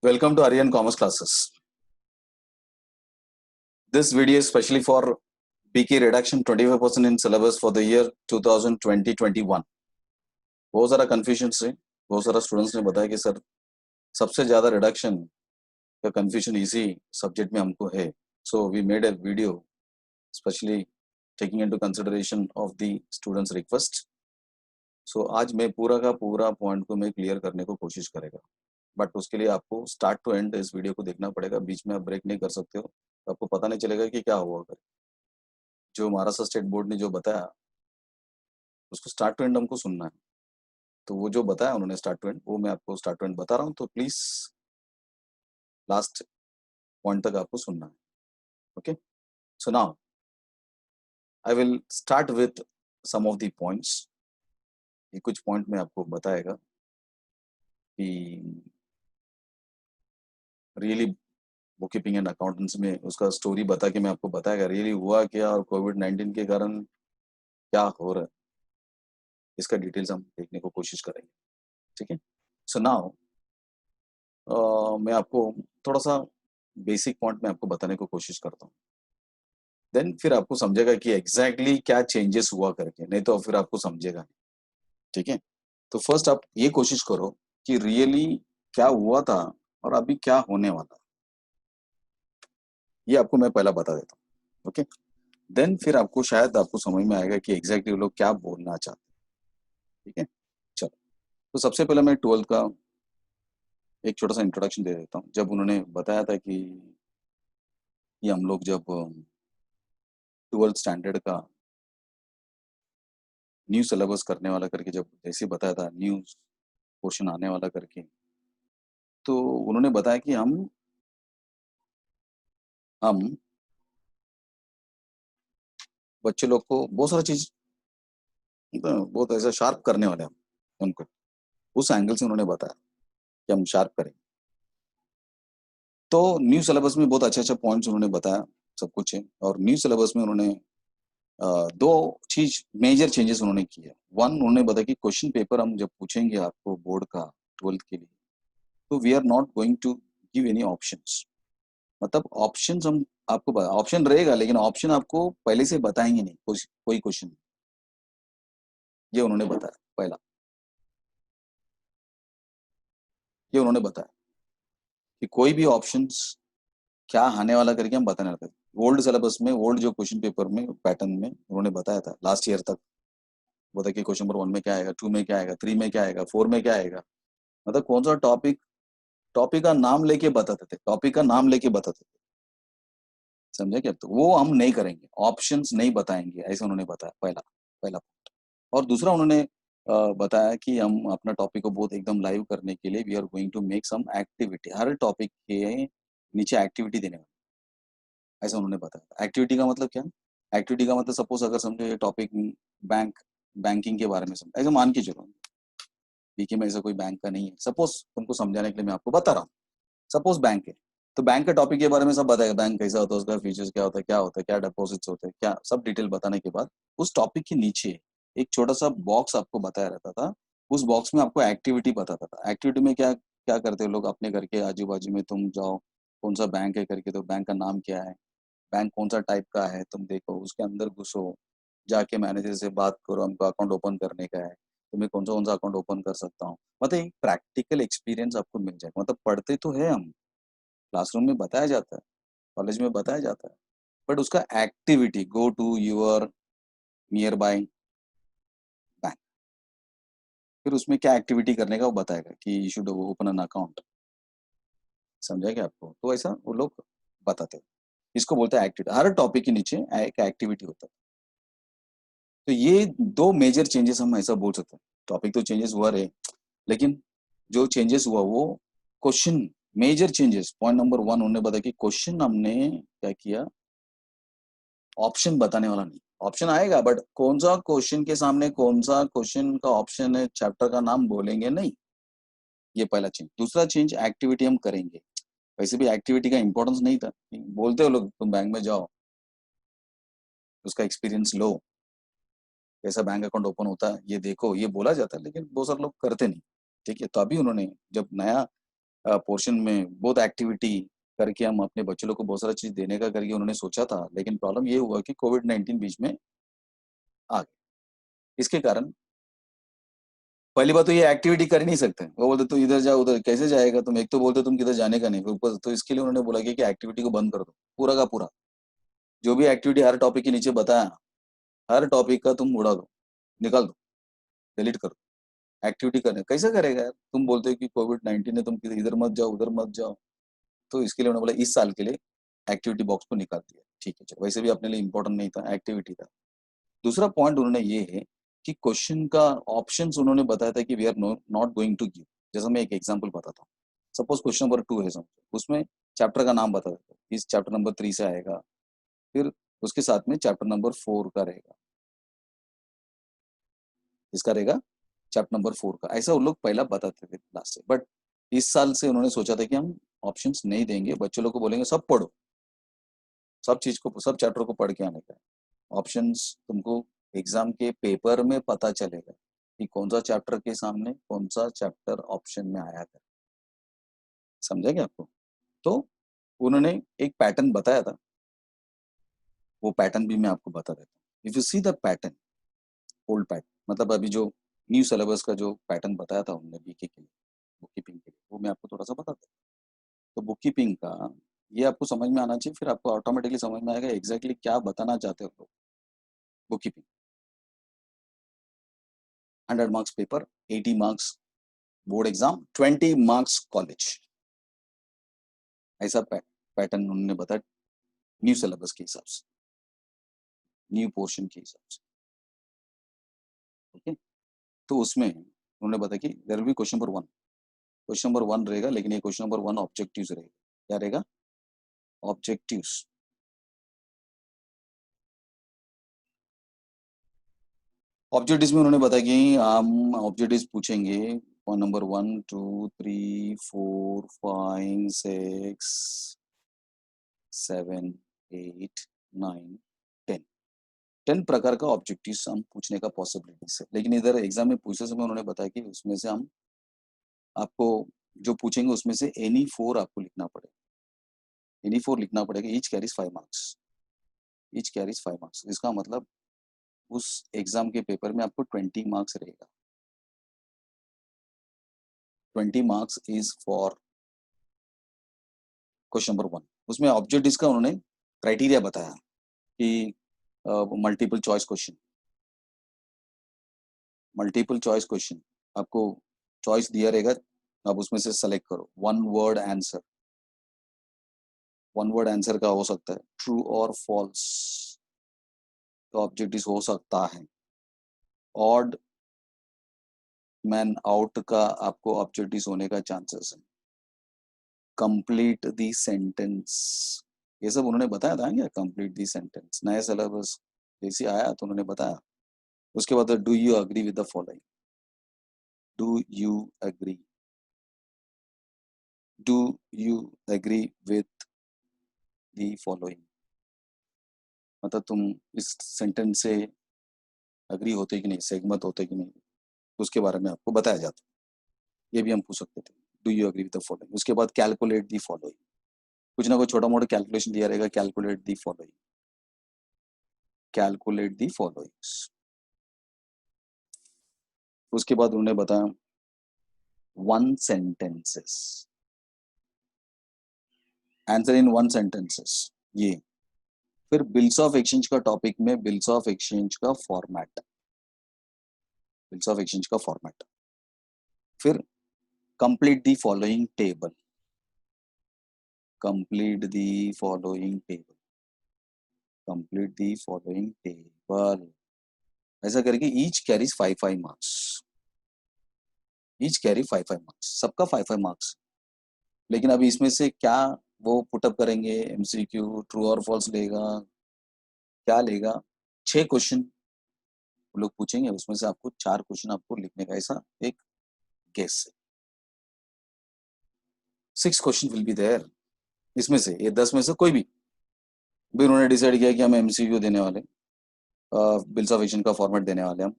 Welcome to Aryan Commerce Classes. This video is specially for BK reduction 25% in syllabus for the year 2020-21. बहुत सारा confusion से बहुत सारा students ने बताया कि सर सबसे ज़्यादा रिडक्शन का कंफ्यूजन इसी सब्जेक्ट में हमको है. So we made a video specially taking into consideration of the students' request. So आज मैं पूरा का पूरा पॉइंट को मैं क्लियर करने को कोशिश करेगा. बट उसके लिए आपको स्टार्ट टू एंड इस वीडियो को देखना पड़ेगा. बीच में आप ब्रेक नहीं कर सकते हो. तो आपको पता नहीं चलेगा कि क्या हुआ. अगर जो महाराष्ट्र स्टेट बोर्ड ने जो बताया उसको स्टार्ट टू एंड हमको सुनना है. तो वो जो बताया उन्होंने स्टार्ट टू एंड, वो मैं आपको स्टार्ट टू एंड बता रहा हूँ. तो प्लीज लास्ट पॉइंट तक आपको सुनना है. Okay, so now I will start with some of the points. ये कुछ पॉइंट में आपको बताएगा कि really book keeping and accountancy में उसका स्टोरी बता के मैं आपको बताएगा रियली हुआ क्या और कोविड-19 के कारण क्या हो रहा है. इसका डिटेल्स हम देखने को कोशिश करेंगे. ठीक है, सो नाउ मैं आपको थोड़ा सा बेसिक पॉइंट में आपको बताने को कोशिश करता हूँ. देन फिर आपको समझेगा कि एग्जैक्टली क्या चेंजेस हुआ करके, नहीं तो फिर आपको समझेगा नहीं. ठीक है, तो फर्स्ट आप ये कोशिश करो कि रियली क्या हुआ था और अभी क्या होने वाला, ये आपको मैं पहला बता देता हूँ. ओके, देन फिर आपको शायद आपको समझ में आएगा कि एग्जैक्टली वो लोग क्या बोलना चाहते हैं. ठीक है, चलो. तो सबसे पहले मैं 12th का एक छोटा सा इंट्रोडक्शन दे देता हूँ. जब उन्होंने बताया था कि हम लोग जब 12th स्टैंडर्ड का न्यू सिलेबस करने वाला करके, जब जैसे बताया था न्यू पोर्शन आने वाला करके, तो उन्होंने बताया कि हम बच्चे लोग को बहुत सारा चीज बहुत ऐसा शार्प करने वाले हैं हम उनको. उस एंगल से उन्होंने बताया कि हम शार्प करें. तो न्यू सिलेबस में बहुत अच्छे पॉइंट्स उन्होंने बताया, सब कुछ है. और न्यू सिलेबस में उन्होंने दो चीज मेजर चेंजेस उन्होंने किए. वन, उन्होंने बताया कि क्वेश्चन पेपर हम जब पूछेंगे आपको बोर्ड का 12th के लिए, तो we are not going to give any options. मतलब ऑप्शंस हम आपको ऑप्शन रहेगा, लेकिन ऑप्शन आपको पहले से बताएंगे नहीं कोई क्वेश्चन. ये उन्होंने बताया पहला. ये उन्होंने बताया कि कोई भी ऑप्शंस क्या आने वाला करके हम बताने रहते. ओल्ड सिलेबस में, ओल्ड जो क्वेश्चन पेपर में पैटर्न में उन्होंने बताया था लास्ट ईयर तक, बता कि क्वेश्चन नंबर 1 में क्या आएगा, 2 में क्या आएगा, 3 में क्या आएगा, 4 में क्या आएगा. मतलब कौन सा टॉपिक, टॉपिक का नाम लेके बताते थे, टॉपिक का नाम लेके बताते थे. समझे क्या? तो वो हम नहीं करेंगे, ऑप्शंस नहीं बताएंगे, ऐसे उन्होंने बताया पहला पहला पॉइंट. और दूसरा उन्होंने बताया कि हम अपना टॉपिक को बहुत एकदम लाइव करने के लिए we are going to make some activity. हर टॉपिक के नीचे एक्टिविटी देने वाले, ऐसा उन्होंने बताया. एक्टिविटी का मतलब क्या? एक्टिविटी का मतलब सपोज अगर समझो ये टॉपिक बैंकिंग के बारे में समझ, ऐसा मान के चलो बीके में ऐसा कोई बैंक का नहीं है, सपोज तुमको समझाने के लिए मैं आपको बता रहा हूँ. सपोज बैंक है, तो बैंक के टॉपिक के बारे में सब बताएगा. बैंक कैसा होता है, उसका फीचर्स क्या होता है, क्या होता है, क्या डिपॉजिट्स होते हैं, क्या सब डिटेल बताने के बाद उस टॉपिक के नीचे एक छोटा सा बॉक्स आपको बताया रहता था. उस बॉक्स में आपको एक्टिविटी बताता था. एक्टिविटी में क्या क्या करते हो लोग, अपने घर के आजू बाजू में तुम जाओ, कौन सा बैंक है करके, तो बैंक का नाम क्या है, बैंक कौन सा टाइप का है, तुम देखो उसके अंदर घुसो, जाके मैनेजर से बात करो, हमको अकाउंट ओपन करने का है, तो मैं कौन सा अकाउंट ओपन कर सकता हूँ. मतलब एक प्रैक्टिकल एक्सपीरियंस आपको मिल जाएगा. मतलब पढ़ते तो है हम, क्लासरूम में बताया जाता है, कॉलेज में बताया जाता है, बट उसका activity, go to your nearby bank, फिर उसमें क्या एक्टिविटी करने का वो बताएगा कि you should open an account. समझा क्या आपको? तो ऐसा वो लोग बताते हैं. इसको बोलते हैं एक्टिविटी. हर टॉपिक के नीचे एक एक्टिविटी होता है. तो ये दो मेजर चेंजेस हम ऐसा बोल सकते हैं. टॉपिक तो चेंजेस हुआ रहे, लेकिन जो चेंजेस हुआ वो question, major changes. Point number 1 उन्होंने बताया कि क्वेश्चन हमने क्या किया, ऑप्शन बताने वाला नहीं. ऑप्शन आएगा बट कौन सा क्वेश्चन के सामने कौन सा क्वेश्चन का ऑप्शन है, चैप्टर का नाम बोलेंगे नहीं. ये पहला चेंज. दूसरा चेंज, एक्टिविटी हम करेंगे. वैसे भी एक्टिविटी का इंपॉर्टेंस नहीं था. बोलते हो लोग तुम बैंक में जाओ, उसका एक्सपीरियंस लो, कैसा बैंक अकाउंट ओपन होता है ये देखो, ये बोला जाता है, लेकिन बहुत सारे लोग करते नहीं. ठीक है, तो अभी उन्होंने जब नया पोर्शन में बहुत एक्टिविटी करके हम अपने बच्चों लोग को बहुत सारा चीज देने का करके उन्होंने सोचा था, लेकिन प्रॉब्लम ये हुआ कि कोविड-19 बीच में आ गया। इसके कारण पहली बात तो ये एक्टिविटी कर ही नहीं सकते। वो बोलते तू इधर जा उधर कैसे जाएगा तुम, एक तो बोलते तुम किधर जाने का नहीं, फिर ऊपर तो इसके लिए उन्होंने बोला कि एक्टिविटी को बंद कर दो पूरा का पूरा। जो भी एक्टिविटी हर टॉपिक के नीचे बताया, हर टॉपिक का तुम उड़ा दो, निकाल दो, डिलीट कर दो। एक्टिविटी करने कैसे करेगा यार, तुम बोलते हो कि कोविड-19 है, तुम इधर मत जाओ उधर मत जाओ। तो इसके लिए उन्होंने बोला इस साल के लिए एक्टिविटी बॉक्स को निकाल दिया। ठीक है चलो, वैसे भी अपने लिए इंपॉर्टेंट नहीं था, एक्टिविटी था। दूसरा पॉइंट उन्होंने ये है कि क्वेश्चन का ऑप्शंस उन्होंने बताया था कि we are not going to give. जैसा मैं एक एग्जांपल बताता हूँ, सपोज क्वेश्चन नंबर 2 है, उसमें चैप्टर का नाम बता देता है, इस चैप्टर नंबर 3 से आएगा, फिर उसके साथ में चैप्टर नंबर 4 का रहेगा, इसका रहेगा चैप्टर नंबर 4 का। ऐसा वो लोग पहला बताते थे लास्ट से, बट इस साल से उन्होंने सोचा था कि हम ऑप्शंस नहीं देंगे, बच्चों लोग को बोलेंगे सब पढ़ो, सब चीज को, सब चैप्टर को पढ़ के आने का। ऑप्शंस तुमको एग्जाम के पेपर में पता चलेगा कि कौन सा चैप्टर के सामने कौन सा चैप्टर ऑप्शन में आया था। समझा क्या आपको? तो उन्होंने एक पैटर्न बताया था, वो पैटर्न भी मैं आपको बता देता हूँ। If you see the pattern, old pattern मतलब अभी जो न्यू सिलेबस का जो पैटर्न बताया था उन्होंने बीके के लिए, बुक कीपिंग के लिए, वो मैं आपको थोड़ा सा बता देता हूँ। तो बुक कीपिंग का ये आपको समझ में आना चाहिए, फिर आपको ऑटोमेटिकली समझ में आएगा एग्जैक्टली क्या बताना चाहते हो लोग। Book keeping 100 marks paper, 80 marks board exam, 20 marks college. ऐसा पैटर्न उन्होंने बताया न्यू सिलेबस के हिसाब से, न्यू पोर्शन के हिसाब से। ओके, तो उसमें उन्होंने बताया कि there will be question number 1 रहेगा, लेकिन ये क्वेश्चन नंबर 1 ऑब्जेक्टिव्स रहेगा। क्या रहेगा? ऑब्जेक्टिव्स। ऑब्जेक्टिव्स में उन्होंने बताया कि हम ऑब्जेक्टिव्स पूछेंगे नंबर 1 2 3 4 5 6 7 8 9 10 10 प्रकार का ऑब्जेक्टिव्स हम पूछने का पॉसिबिलिटीज है। लेकिन इधर एग्जाम में पूछते समय उन्होंने बताया कि उसमें से हम आपको जो पूछेंगे उसमें से एनी 4 आपको लिखना पड़ेगा, एनी 4 लिखना पड़ेगा। Each carries 5 marks, each carries 5 marks. इसका मतलब उस एग्जाम के पेपर में आपको 20 मार्क्स रहेगा। 20 marks is for question number 1। उसमें ऑब्जेक्टिव्स का उन्होंने क्राइटेरिया बताया कि multiple choice question, multiple choice question आपको चॉइस दिया रहेगा, आप उसमें से सेलेक्ट करो। One word answer, one word answer का हो सकता है ट्रू और फॉल्स, तो ऑब्जेक्टिव हो सकता है। ऑड मैन आउट का आपको ऑब्जेक्टिव होने का चांसेस है। कंप्लीट दी सेंटेंस, ये सब उन्होंने बताया था क्या? कंप्लीट दी सेंटेंस नया सिलेबस जैसे आया तो उन्होंने बताया। उसके बाद do you agree with the following, do you agree, do you agree with the following, मतलब तुम इस सेंटेंस से अग्री होते कि नहीं, सहमत होते कि नहीं, उसके बारे में आपको बताया जाता है। ये भी हम पूछ सकते थे, do you agree with the following. उसके बाद कैलकुलेट दी फॉलोइंग, कुछ ना कुछ छोटा मोटा कैलकुलेशन दिया रहेगा, calculate the following, calculate the followings. उसके बाद उन्होंने बताया one sentences, answer in one sentences. ये फिर बिल्स ऑफ एक्सचेंज का टॉपिक में बिल्स ऑफ एक्सचेंज का फॉर्मेट, बिल्स ऑफ एक्सचेंज का फॉर्मेट। फिर complete the following table, complete the following table, complete the following table. ऐसा करके each carries 5 marks, each carry 5 marks, सबका 5 मार्क्स। लेकिन अभी इसमें से क्या वो पुटअप करेंगे, एमसीक्यू ट्रू और फॉल्स लेगा, क्या लेगा? 6 क्वेश्चन लोग पूछेंगे, उसमें से आपको 4 क्वेश्चन आपको लिखने का, ऐसा एक गेस है। 6 क्वेश्चन विल बी देयर, इसमें से ये 10 में से कोई भी उन्होंने डिसाइड किया कि हम एमसीक्यू देने वाले, बिल्स ऑफ एक्सचेंज का फॉर्मेट देने वाले हम।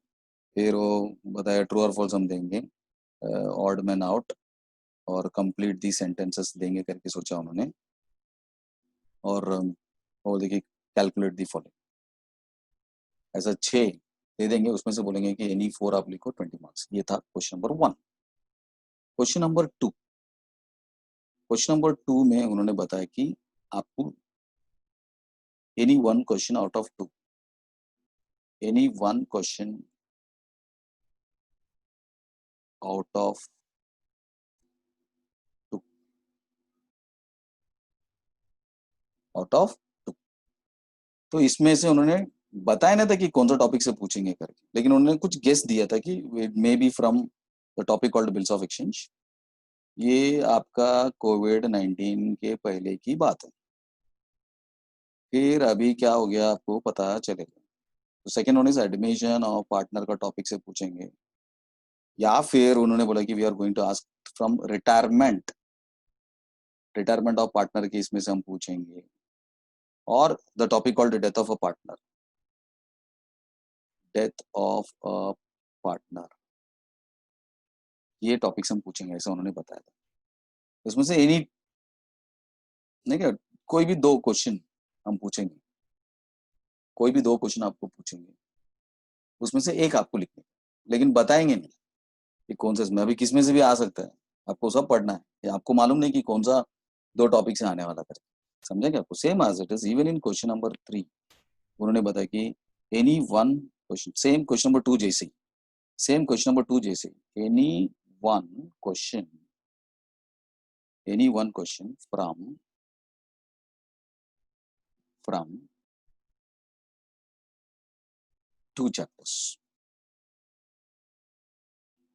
फिर वो बताया ट्रू और फॉल्स हम देंगे, ऑड मैन आउट, और कंप्लीट दी सेंटेंसेस देंगे करके सोचा उन्होंने, और वो देखिए कैलकुलेट दी फॉलोइंग, ऐसा 6 दे देंगे, उसमें से बोलेंगे कि एनी 4 आप लिखो 20 मार्क्स। ये था question number 1। Question number 2, question number 2 में उन्होंने बताया कि आपको any one question out of 2, any one question out of 2, out of 2। तो इसमें से उन्होंने बताया ना था कि कौन सा टॉपिक से पूछेंगे करके, लेकिन उन्होंने कुछ गेस दिया था कि it may be from the topic called bills of exchange. ये आपका कोविड-19 के पहले की बात है। फिर अभी क्या हो गया आपको पता चलेगा। तो सेकंड वन इज एडमिशन और पार्टनर का टॉपिक से पूछेंगे, या फिर उन्होंने बोला कि we are going to ask from retirement, retirement of partner के इसमें से हम पूछेंगे, और the topic called death of a partner, death of a partner, ये टॉपिक्स हम पूछेंगे, ऐसा उन्होंने बताया था। इसमें से एनी, नहीं क्या, कोई भी 2 क्वेश्चन हम पूछेंगे, कोई भी 2 क्वेश्चन आपको पूछेंगे, उसमें से एक आपको लिखना है, लेकिन बताएंगे नहीं कि कौन सा, इसमें अभी किसमें से भी आ सकता है, आपको सब पढ़ना है, ये आपको मालूम नहीं कि कौन सा 2 टॉपिक से आने वाला करके, समझे क्या? आपको same as it is even in question number 3 उन्होंने बताया कि any one question, same question number 2 जैसे ही, सेम क्वेश्चन नंबर 2 जैसे ही, one question any one question from 2 chapters.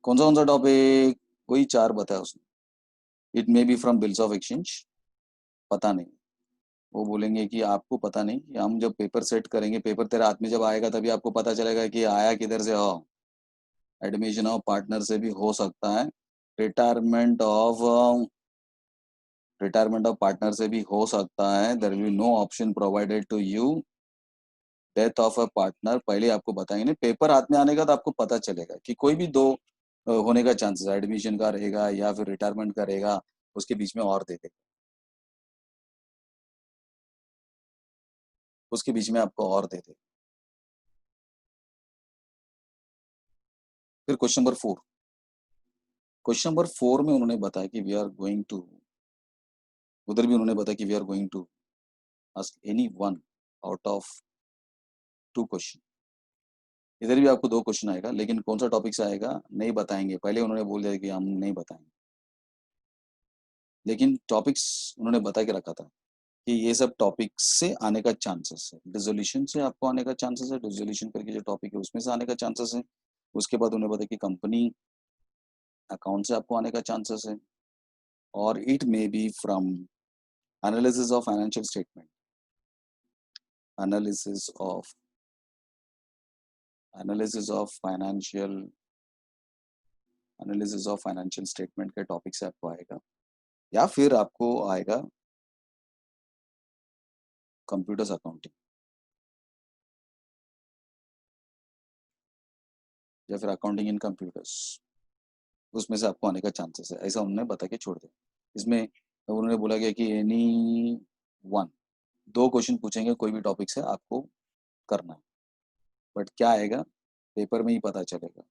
कौन सा टॉपिक? वही 4 बताया उसने। It may be from bills of exchange, पता नहीं, वो बोलेंगे कि आपको पता नहीं, कि हम जब पेपर सेट करेंगे, पेपर तेरे हाथ में जब आएगा तभी आपको पता चलेगा कि आया किधर से हो। एडमिशन ऑफ पार्टनर से भी हो सकता है, रिटायरमेंट ऑफ पार्टनर से भी हो सकता है, there will be no option provided to you, death of a partner पहले आपको बताएंगे, नहीं पेपर हाथ में आने का तो आपको पता चलेगा कि कोई भी 2 होने का चांसेस है, एडमिशन का रहेगा या फिर रिटायरमेंट का रहेगा, उसके बीच में और दे देगा, उसके बीच में आपको और दे देगा। फिर क्वेश्चन नंबर 4, क्वेश्चन नंबर 4 में उन्होंने बताया कि वी आर गोइंग टू, उधर भी उन्होंने बताया कि we are going to ask any one out of 2 question. इधर भी आपको 2 क्वेश्चन आएगा, लेकिन कौन सा टॉपिक से आएगा नहीं बताएंगे, पहले उन्होंने बोल दिया कि हम नहीं बताएंगे, लेकिन टॉपिक्स उन्होंने बता के रखा था कि ये सब टॉपिक से आने का चांसेस है, डिसोल्यूशन से आपको आने का चांसेस है, डिसोल्यूशन करके जो टॉपिक है उसमें से आने का चांसेस है। उसके बाद उन्हें बताया कि कंपनी अकाउंट से आपको आने का चांसेस है, और it may be from analysis of financial statement, analysis of analysis of financial analysis of financial statement के टॉपिक से आपको आएगा, या फिर आपको आएगा कंप्यूटर्स अकाउंटिंग, या फिर अकाउंटिंग इन कंप्यूटर्स, उसमें से आपको आने का चांसेस है, ऐसा उन्होंने बता के छोड़ दिया। इसमें उन्होंने बोला गया कि एनी वन, 2 क्वेश्चन पूछेंगे कोई भी टॉपिक से, आपको करना है, बट क्या आएगा पेपर में ही पता चलेगा।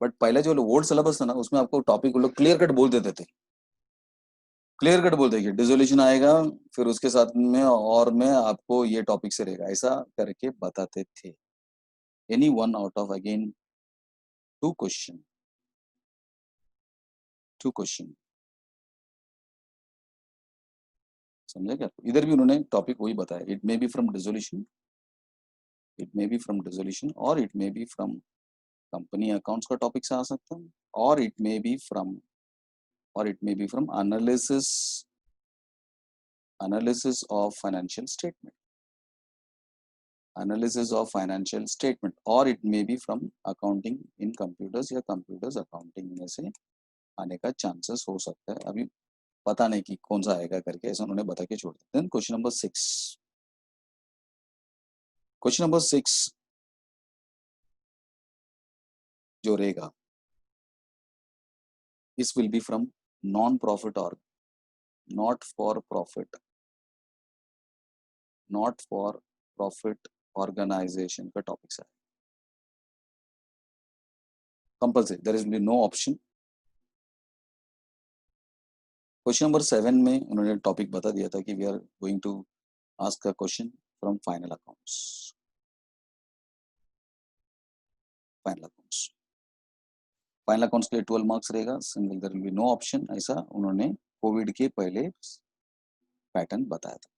बट पहले जो ओल्ड सिलेबस था ना, उसमें आपको टॉपिक लोग क्लियर कट बोल देते थे, क्लियर कट बोल देंगे डिसोल्यूशन आएगा, फिर उसके साथ में और में आपको ये टॉपिक से रहेगा, ऐसा करके बताते थे। Any one out of again 2 question, 2 question, समझे क्या? इधर भी उन्होंने टॉपिक वही बताया, it may be from dissolution, it may be from dissolution, और it may be from company accounts का टॉपिक से आ सकता है, और इट मे बी फ्रॉम, और it may be from analysis, analysis of financial statement, analysis of financial statement, और it may be from accounting in computers, या computers accounting में से आने का चांसेस हो सकता है। अभी पता नहीं कि कौन सा आएगा करके, ऐसा उन्होंने बता के छोड़ दिया। Then question number 6, question number 6 जो रहेगा, इस will be from non profit और नॉट फॉर प्रॉफिट ऑर्गेनाइजेशन का टॉपिक है compulsory, there is no option. Question number 7 में उन्होंने टॉपिक बता दिया था कि we are going to ask a question from final accounts. Final accounts के लिए 12 मार्क्स रहेगा, single, there will be no option, ऐसा उन्होंने कोविड के पहले पैटर्न बताया था।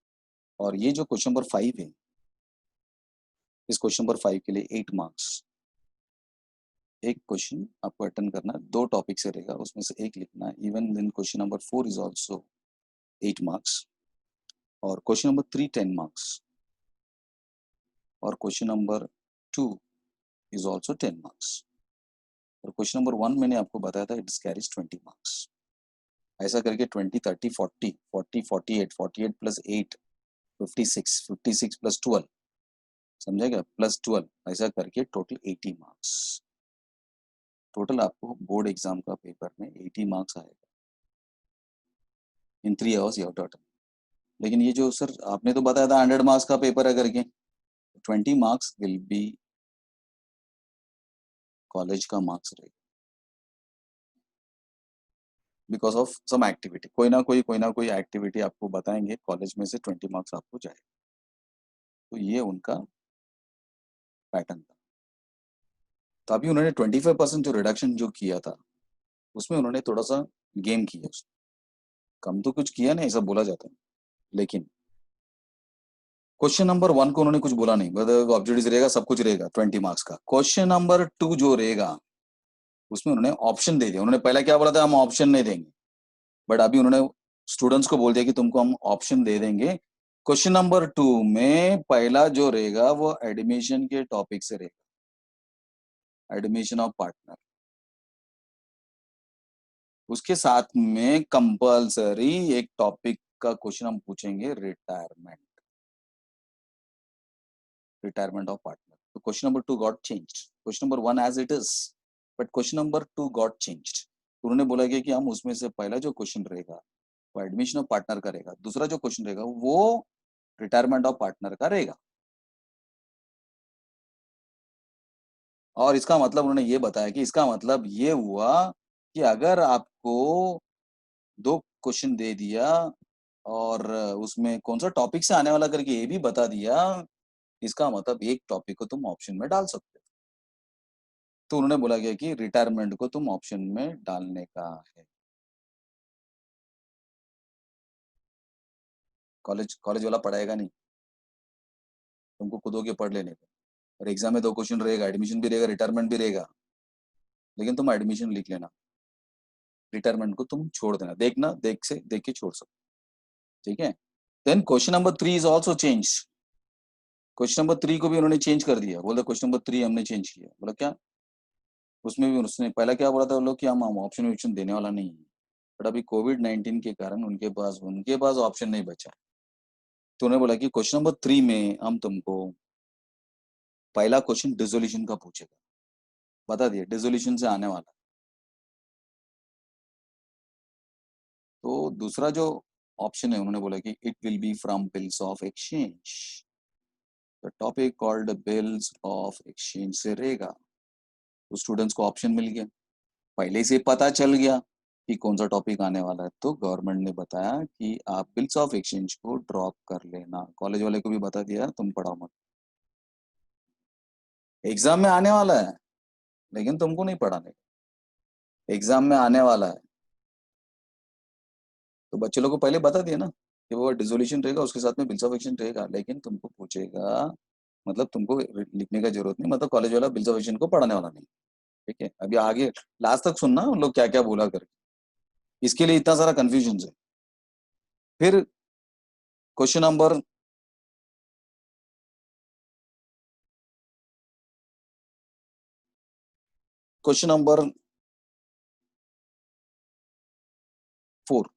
और ये जो क्वेश्चन नंबर 5 है, इस क्वेश्चन नंबर 5 के लिए 8 मार्क्स। एक क्वेश्चन आपको अटेंड करना, 2 टॉपिक से रहेगा, उसमें से एक लिखना है। Even then question number 4 is also 8 marks, और क्वेश्चन नंबर 3 10 मार्क्स, और question number 2 is also 10 marks, और क्वेश्चन नंबर 1 मैंने आपको बताया था इट्स कैरीज 20 मार्क्स। ऐसा करके 20 30 40 40 48 48 प्लस 8 56 56 प्लस 12, समझेगा, प्लस 12, ऐसा करके टोटल 80 मार्क्स। टोटल आपको बोर्ड एग्जाम का पेपर में 80 मार्क्स आएगा in 3 hours you have to attend. लेकिन ये जो सर आपने तो बताया था 100 मार्क्स का पेपर है करके, 20 मार्क्स विल बी कॉलेज का मार्क्स रहेगा बिकॉज ऑफ सम एक्टिविटी, कोई ना कोई एक्टिविटी आपको बताएंगे, कॉलेज में से 20 मार्क्स आपको जाए। तो ये उनका पैटर्न था। तो अभी उन्होंने 25% जो रिडक्शन जो किया था, उसमें उन्होंने थोड़ा सा गेम किया, कम तो कुछ किया नहीं ऐसा बोला जाता है। लेकिन क्वेश्चन नंबर 1 को उन्होंने कुछ बोला नहीं, ऑब्जेक्टिव रहेगा, सब कुछ रहेगा 20 मार्क्स का। क्वेश्चन नंबर 2 जो रहेगा उसमें उन्होंने ऑप्शन दे दिया। उन्होंने पहले क्या बोला था, हम ऑप्शन नहीं देंगे, बट अभी उन्होंने स्टूडेंट्स को बोल दिया कि तुमको हम ऑप्शन दे देंगे। क्वेश्चन नंबर 2 में पहला जो रहेगा वो एडमिशन के टॉपिक से रहेगा, एडमिशन ऑफ पार्टनर। उसके साथ में कंपल्सरी एक टॉपिक का क्वेश्चन हम पूछेंगे, रिटायरमेंट ऑफ पार्टनर। तो question number 2 got changed, question number 1 as it is, but question number 2 got changed. उन्होंने बोला कि हम उसमें से पहला जो क्वेश्चन रहेगा वो एडमिशन ऑफ पार्टनर का रहेगा, दूसरा जो क्वेश्चन रहेगा वो रिटायरमेंट ऑफ पार्टनर का रहेगा। और इसका मतलब उन्होंने ये बताया कि इसका मतलब ये हुआ कि अगर आपको 2 क्वेश्चन दे दिया और उसमें कौन सा टॉपिक से आने वाला करके ये भी बता दिया, इसका मतलब एक टॉपिक को तुम ऑप्शन में डाल सकते हो। तो उन्होंने बोला गया कि रिटायरमेंट को तुम ऑप्शन में डालने का है। कॉलेज वाला पढ़ाएगा नहीं, तुमको खुद होके पढ़ लेने का, और एग्जाम में 2 क्वेश्चन रहेगा, एडमिशन भी रहेगा, रिटायरमेंट भी रहेगा, लेकिन तुम एडमिशन लिख लेना, रिटायरमेंट को तुम छोड़ देना, देख के छोड़ सकते, ठीक है। Then question number 3 is also change. Question number 3 को भी उन्होंने चेंज कर दिया, बोला क्वेश्चन नंबर 3 हमने चेंज किया। बोला क्या, उसमें भी उसने पहला क्या बोला था वो लोग कि हम ऑप्शन देने वाला नहीं है, बट अभी कोविड-19 के कारण उनके पास ऑप्शन नहीं बचा है। तो उन्होंने बोला कि क्वेश्चन नंबर 3 में हम तुमको पहला क्वेश्चन डिसोल्यूशन का पूछेगा, बता दिया डिसोल्यूशन से आने वाला। तो दूसरा जो ऑप्शन है उन्होंने बोला कि it will be from bills of exchange, the topic called bills of exchange से रहेगा। तो स्टूडेंट्स को ऑप्शन मिल गया, पहले से पता चल गया कि कौन सा टॉपिक आने वाला है। तो गवर्नमेंट ने बताया कि आप बिल्स ऑफ एक्सचेंज को ड्रॉप कर लेना, कॉलेज वाले को भी बता दिया तुम पढ़ाओ मत, एग्जाम में आने वाला है लेकिन तुमको नहीं पढ़ाने, एग्जाम में आने वाला है। तो बच्चे लोग को पहले बता दिया ना कि वो डिसोल्यूशन रहेगा, उसके साथ में बिल्स ऑफ एक्सचेंज रहेगा, लेकिन तुमको पूछेगा, मतलब तुमको लिखने का जरूरत नहीं, मतलब कॉलेज वाला बिल्स ऑफ एक्सचेंज को पढ़ाने वाला नहीं, ठीक है। अभी आगे लास्ट तक सुनना उन लोग क्या क्या बोला करके, इसके लिए इतना सारा कंफ्यूजन है। फिर question number question number 4,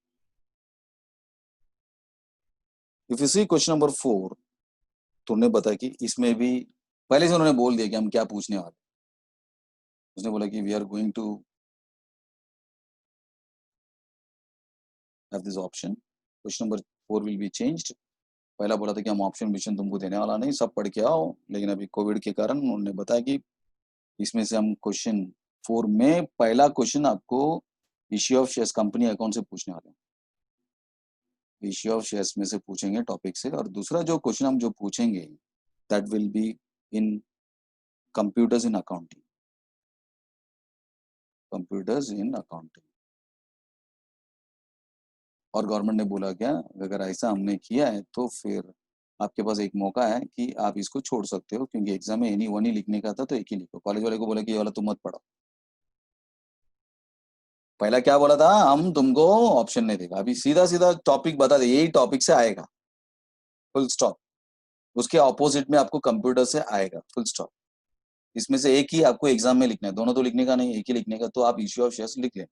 if you see question number 4, तो उन्होंने बताया कि इसमें भी पहले से उन्होंने बोल दिया कि हम क्या पूछने वाले। उसने बोला कि we are going to have this option. Question number 4 will be changed. पहला बोला था कि हम ऑप्शन विशन तुमको देने वाला नहीं, सब पढ़ के आओ, लेकिन अभी कोविड के कारण उन्होंने बताया कि इसमें से हम क्वेश्चन 4 में पहला क्वेश्चन आपको issue of shares company account से पूछने वाले हैं। इश्यू ऑफ शेयर्स में से पूछेंगे टॉपिक से, और दूसरा जो क्वेश्चन हम जो पूछेंगे that will be in computers in accounting. Computers in accounting. और गवर्नमेंट ने बोला क्या, अगर ऐसा हमने किया है तो फिर आपके पास एक मौका है कि आप इसको छोड़ सकते हो, क्योंकि एग्जाम में एनी वन ही लिखने का था तो एक ही लिखो। कॉलेज वाले को बोला कि ये वाला तुम मत पढ़ो। पहला क्या बोला था, हम तुमको ऑप्शन नहीं देगा, अभी सीधा सीधा टॉपिक बता दे, यही टॉपिक से आएगा, फुल स्टॉप। उसके ऑपोजिट में आपको कंप्यूटर से आएगा, फुल स्टॉप। इसमें से एक ही आपको एग्जाम में लिखना है, दोनों तो लिखने का नहीं, एक ही लिखने का। तो आप इश्यू ऑफ शेयर्स लिख लेना,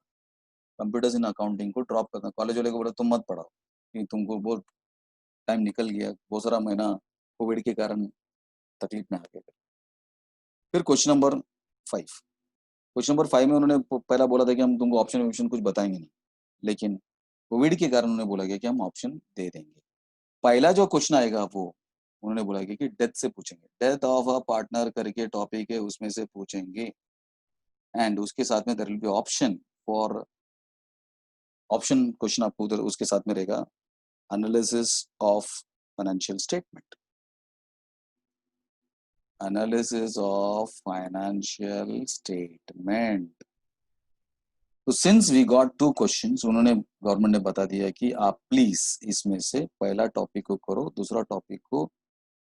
कंप्यूटर्स इन अकाउंटिंग को ड्रॉप करना। कॉलेज वाले को बोला तुम मत पढ़ाओ, क्योंकि तुमको बहुत टाइम निकल गया, बहुत सारा महीना कोविड के कारण तकलीफ में आ गए। फिर क्वेश्चन नंबर 5। क्वेश्चन नंबर 5 में उन्होंने पहला बोला था कि हम तुमको ऑप्शन ऑप्शन कुछ बताएंगे नहीं, लेकिन कोविड के कारण उन्होंने बोला गया कि हम ऑप्शन दे देंगे। पहला जो क्वेश्चन आएगा वो उन्होंने बोला गया कि डेथ से पूछेंगे, डेथ ऑफ अ पार्टनर करके टॉपिक है, उसमें से पूछेंगे। एंड उसके साथ में there will be option for option question आपको उधर उसके साथ में रहेगा, analysis of financial statement. Analysis of financial statement. तो सिंस वी गॉट 2 क्वेश्चंस, उन्होंने गवर्नमेंट ने बता दिया कि आप प्लीज इसमें से पहला टॉपिक को करो, दूसरा टॉपिक को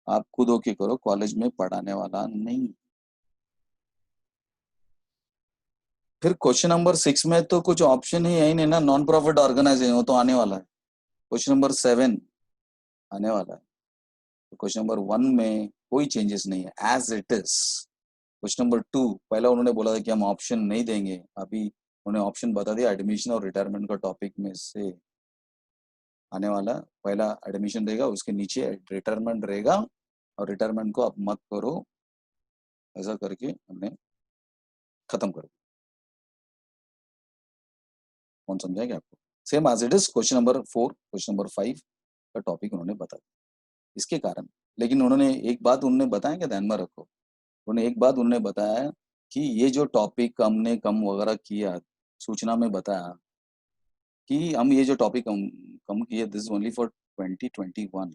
आप खुद होके करो, कॉलेज में पढ़ाने वाला नहीं। फिर क्वेश्चन नंबर 6 में तो कुछ ऑप्शन ही है ही नहीं ना, नॉन प्रॉफिट ऑर्गेनाइजेशन, वो तो आने वाला है। क्वेश्चन नंबर 7 आने वाला है। तो क्वेश्चन नंबर 1 में कोई चेंजेस नहीं है, as it is. Question number 2, पहला उन्होंने बोला था कि हम ऑप्शन नहीं देंगे, अभी उन्होंने ऑप्शन बता दिया। एडमिशन और रिटायरमेंट का टॉपिक में से आने वाला पहला एडमिशन रहेगा, उसके नीचे रिटायरमेंट रहेगा, और रिटायरमेंट को आप मत करो, ऐसा करके हमने खत्म करो। कौन समझाएगा आपको? Same as it is question number 4, question number 5 का टॉपिक उन्होंने बताया इसके कारण। लेकिन उन्होंने एक बात उन्होंने बताया कि ध्यान में रखो, उन्होंने एक बात उन्होंने बताया कि ये जो टॉपिक हमने कम वगैरह किया, सूचना में बताया कि हम ये जो टॉपिक कम किए, दिस ओनली फॉर 2021,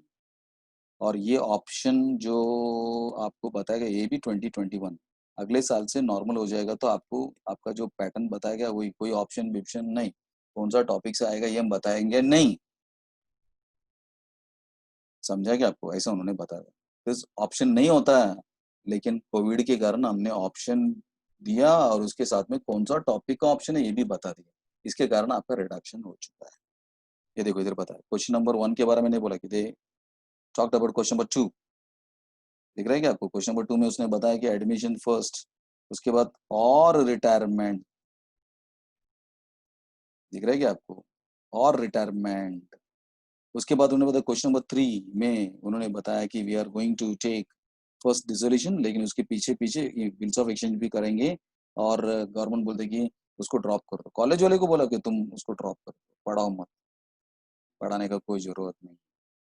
और ये ऑप्शन जो आपको बताया गया ये भी 2021। अगले साल से नॉर्मल हो जाएगा, तो आपको आपका जो पैटर्न बताया गया वही, कोई ऑप्शन विप्शन नहीं, कौन सा टॉपिक से आएगा ये हम बताएंगे नहीं। समझा क्या आपको? ऐसा उन्होंने बताया। तो ऑप्शन नहीं होता है, लेकिन कोविड के कारण हमने ऑप्शन दिया, और उसके साथ में कौन सा टॉपिक का ऑप्शन है ये भी बता दिया। इसके कारण आपका रिडक्शन हो चुका है। ये देखो इधर पता है, क्वेश्चन नंबर 1 के बारे में नहीं बोला कि they talked about question number 2। दिख रहा है क्या आपको? क्वेश्चन नंबर 2 में उसने बताया कि एडमिशन फर्स्ट, उसके बाद और रिटायरमेंट। दिख रहा है क्या आपको? और रिटायरमेंट। उसके बाद उन्होंने बताया क्वेश्चन नंबर 3 में उन्होंने बताया कि we are going to take first dissolution, लेकिन उसके पीछे पीछे बिल्स ऑफ एक्सचेंज भी करेंगे, और गवर्नमेंट बोलते कि उसको ड्रॉप कर दो। कॉलेज वाले को बोला कि तुम उसको ड्रॉप कर दो, पढ़ाओ मत, पढ़ाने का कोई जरूरत नहीं।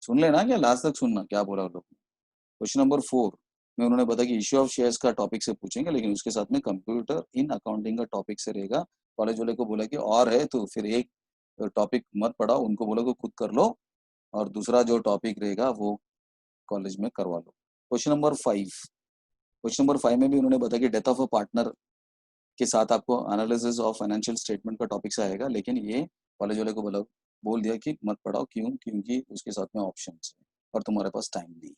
सुन लेना, क्या लास्ट तक सुनना क्या बोला वो लोग। क्वेश्चन नंबर 4 में उन्होंने बताया कि इश्यू ऑफ शेयर्स का टॉपिक से पूछेंगे, लेकिन उसके साथ में कंप्यूटर इन अकाउंटिंग का टॉपिक से रहेगा। कॉलेज वाले को बोला कि और है तो फिर एक टॉपिक मत पढ़ाओ, उनको बोलो कि खुद कर लो, और दूसरा जो टॉपिक रहेगा वो कॉलेज में करवा लो। क्वेश्चन नंबर 5, क्वेश्चन नंबर 5 में भी उन्होंने बताया कि डेथ ऑफ अ पार्टनर के साथ आपको एनालिसिस ऑफ फाइनेंशियल स्टेटमेंट का टॉपिक से आएगा, लेकिन ये कॉलेज वाले को बोल दिया कि मत पढ़ाओ। क्यों? क्योंकि उसके साथ में ऑप्शन है और तुम्हारे पास टाइम नहीं।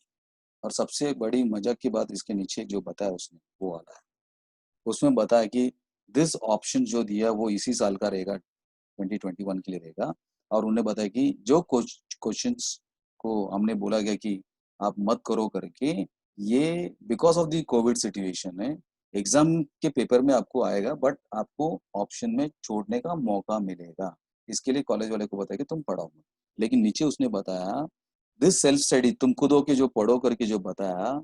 और सबसे बड़ी मजाक की बात इसके नीचे जो बताया उसने वो वाला है, उसमें बताया कि दिस ऑप्शन जो दिया वो इसी साल का रहेगा, 2021 के लिए रहेगा। और उन्हें बताया कि जो क्वेश्चंस को हमने बोला गया कि आप मत करो करके, ये because of the Covid situation है, एग्जाम के पेपर में आपको आएगा, बट आपको ऑप्शन में छोड़ने का मौका मिलेगा। इसके लिए कॉलेज वाले को बताया कि तुम पढ़ाओ मत। लेकिन नीचे उसने बताया दिस सेल्फ स्टडी, तुम खुद होके जो पढ़ो करके जो बताया,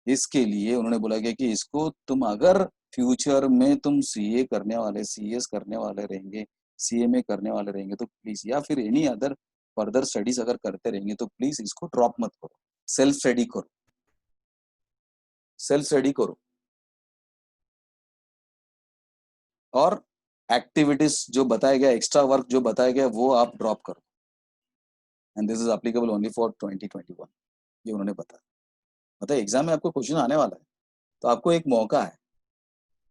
इसके लिए उन्होंने बोला गया कि इसको तुम अगर फ्यूचर में तुम सीए करने वाले, सीएस करने वाले रहेंगे, सीए में करने वाले रहेंगे तो प्लीज, या फिर एनी अदर फर्दर स्टडीज अगर करते रहेंगे तो प्लीज इसको ड्रॉप मत करो, सेल्फ स्टडी करो, सेल्फ स्टडी करो। और एक्टिविटीज जो बताया गया, एक्स्ट्रा वर्क जो बताया गया वो आप ड्रॉप करो, and this is applicable only for 2021, ये उन्होंने बताया। मतलब एग्जाम में आपको क्वेश्चन आने वाला है, तो आपको एक मौका है,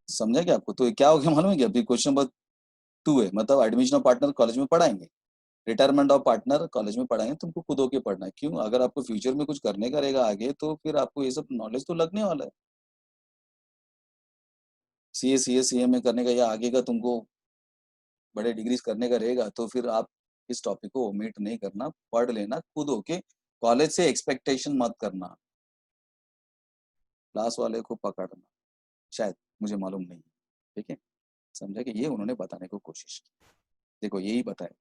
समझा क्या आपको? तो क्या हो गया मालूम है? कि अभी क्वेश्चन नंबर 2 है, मतलब एडमिशन ऑफ पार्टनर कॉलेज में पढ़ाएंगे, रिटायरमेंट ऑफ पार्टनर कॉलेज में पढ़ाएंगे, तुमको खुद होके पढ़ना है। क्यों? अगर आपको फ्यूचर में कुछ करने का रहेगा आगे, तो फिर आपको ये सब नॉलेज तो लगने वाला है। सीए में करने का या आगे का तुमको बड़े डिग्रीज करने का रहेगा, तो फिर आप इस टॉपिक को ओमिट नहीं करना, पढ़ लेना खुद होके। कॉलेज से एक्सपेक्टेशन मत करना, क्लास वाले को पकड़ना, शायद, मुझे मालूम नहीं, ठीक है? समझा कि ये उन्होंने बताने को कोशिश की। देखो यही बताया